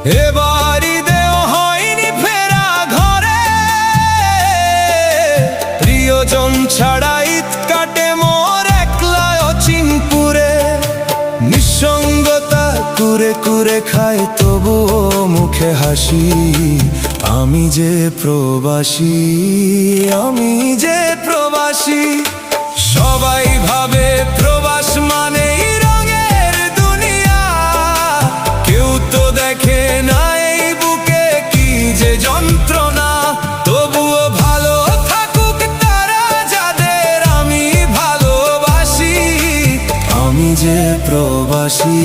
এবারই দেও হয়নি ফেরা ঘরে, প্রিয়জন ছাড়া ঈদ কাটে মোর একলা অচিনপুরে। নিঃসঙ্গতা কুরে কুরে খায় তবুও মুখে হাসি, আমি যে প্রবাসী, আমি যে প্রবাসী। সবাই ভাবে প্রবাস মানেই রঙের দুনিয়া, কেউ তো দেখে না এই বুকে কি যে যন্ত্রণা। তবুও ভালো থাকুক তারা যাদের আমি ভালোবাসি, আমি যে প্রবাসী।